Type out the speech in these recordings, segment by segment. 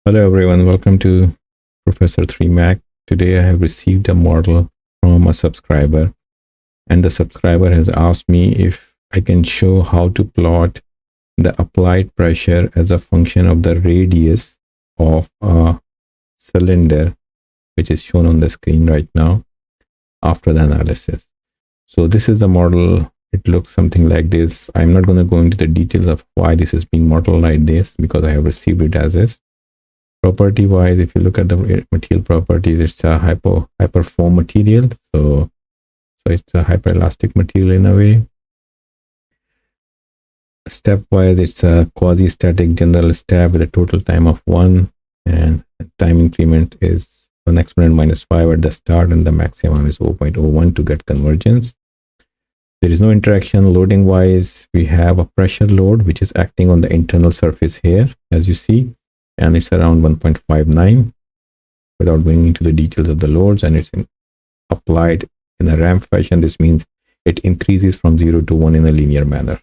Hello everyone, welcome to Professor 3 Mac. Today I have received a model from a subscriber, and the subscriber has asked me if I can show how to plot the applied pressure as a function of the radius of a cylinder, which is shown on the screen right now after the analysis. So this is the model. It looks something like this. I'm not going to go into the details of why this is being modeled like this because I have received it as is. Property wise, if you look at the material properties, it's a HyperFoam material, so it's a hyperelastic material in a way. Stepwise, it's a quasi-static general step with a total time of 1, and time increment is 1 exponent minus 5 at the start, and the maximum is 0.01 to get convergence. There is no interaction. Loading wise, we have a pressure load which is acting on the internal surface here, as you see, and it's around 1.59 without going into the details of the loads, and it's applied in a ramp fashion. This means it increases from 0 to 1 in a linear manner.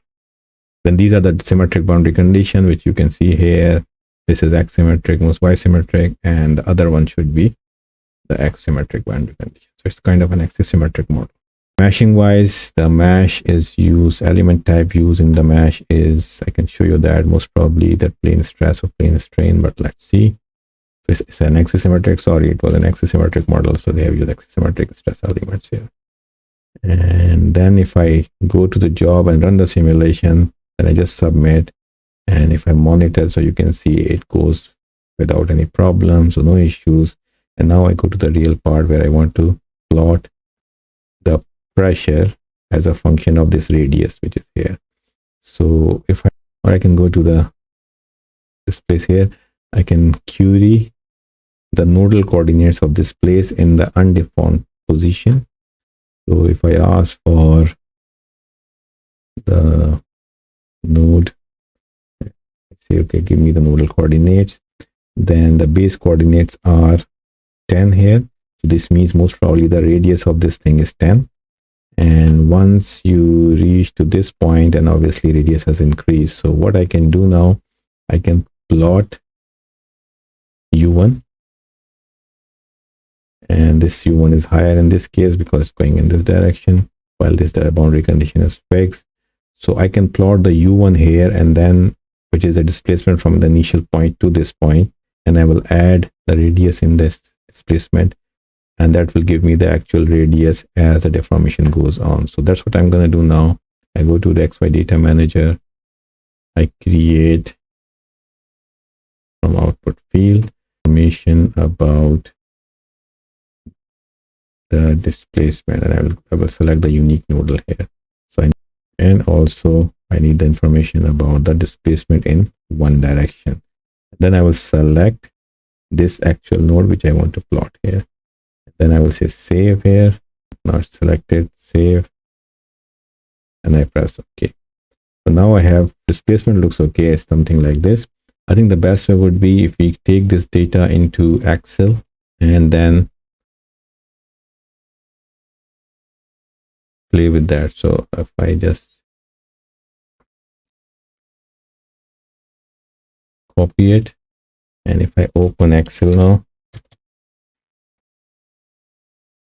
Then these are the symmetric boundary condition, which you can see here. This is x-symmetric, most y-symmetric, and the other one should be the x-symmetric boundary condition. So it's kind of an axisymmetric model. Meshing wise, the mesh is used, element type used in the mesh is, I can show you that, most probably the plane stress or plane strain, but let's see. So it's an axisymmetric, sorry, it was an axisymmetric model, so they have used axisymmetric stress elements here. And then if I go to the job and run the simulation, then I just submit, and if I monitor, so you can see it goes without any problems, so no issues. And now I go to the real part where I want to plot the pressure as a function of this radius, which is here. So if I can go to this place here, I can query the nodal coordinates of this place in the undefined position. So if I ask for the node, say okay, give me the nodal coordinates, then the base coordinates are 10 here. So this means most probably the radius of this thing is 10. And once you reach to this point, and obviously radius has increased, so what I can do now, I can plot u1, and this u1 is higher in this case because it's going in this direction, while this boundary condition is fixed. So I can plot the u1 here, and then which is the displacement from the initial point to this point, and I will add the radius in this displacement, and that will give me the actual radius as the deformation goes on. So that's what I'm going to do now. I go to the XY data manager, I create from output field information about the displacement, and I will select the unique nodal here. So and also I need the information about the displacement in one direction. Then I will select this actual node which I want to plot here. Then I will say save here. Now it's selected, save, and I press OK. So now I have displacement looks okay. It's something like this. I think the best way would be if we take this data into Excel and then play with that. So if I just copy it, and if I open Excel now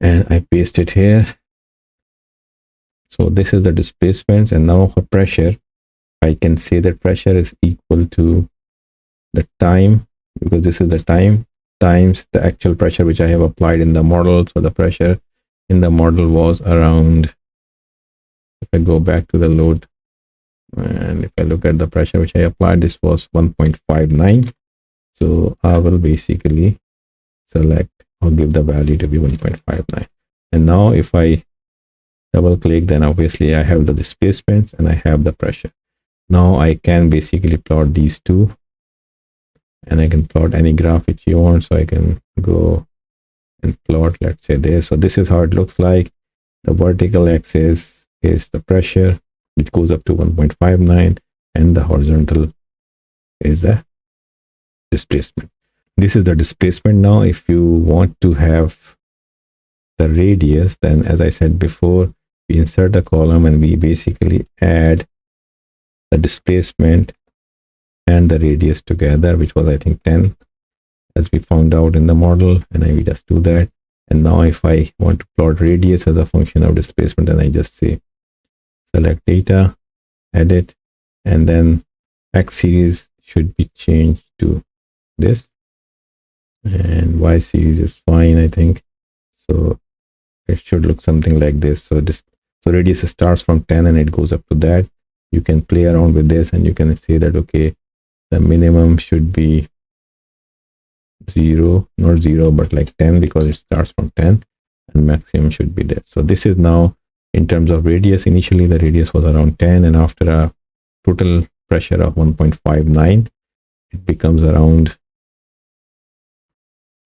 and I paste it here, so this is the displacements, and now for pressure I can say that pressure is equal to the time, because this is the time times the actual pressure which I have applied in the model. So the pressure in the model was around, if I go back to the load and if I look at the pressure which I applied, this was 1.59. So I will basically select or give the value to be 1.59. And now if I double click, then obviously I have the displacements and I have the pressure. Now I can basically plot these two, and I can plot any graph which you want. So I can go and plot, let's say this. So this is how it looks like. The vertical axis is the pressure, which goes up to 1.59, and the horizontal is the displacement. This is the displacement. Now if you want to have the radius, then as I said before, we insert the column and we basically add the displacement and the radius together, which was I think 10. as we found out in the model, and I will just do that. And now if I want to plot radius as a function of displacement, then I just say select data, edit, and then X series should be changed to this, and Y series is fine, I think. So it should look something like this. So radius starts from 10 and it goes up to that. You can play around with this and you can say that, okay, the minimum should be 0, not 0, but like 10, because it starts from 10, and maximum should be there. So this is now in terms of radius. Initially the radius was around 10, and after a total pressure of 1.59, it becomes around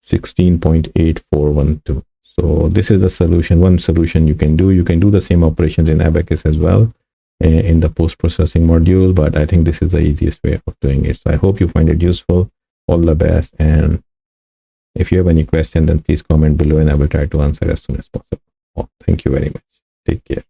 16.8412. So this is a solution, one solution you can do. You can do the same operations in ABAQUS as well in the post-processing module, but I think this is the easiest way of doing it. So I hope you find it useful. All the best, and if you have any question, then please comment below and I will try to answer as soon as possible. Thank you very much. Take care.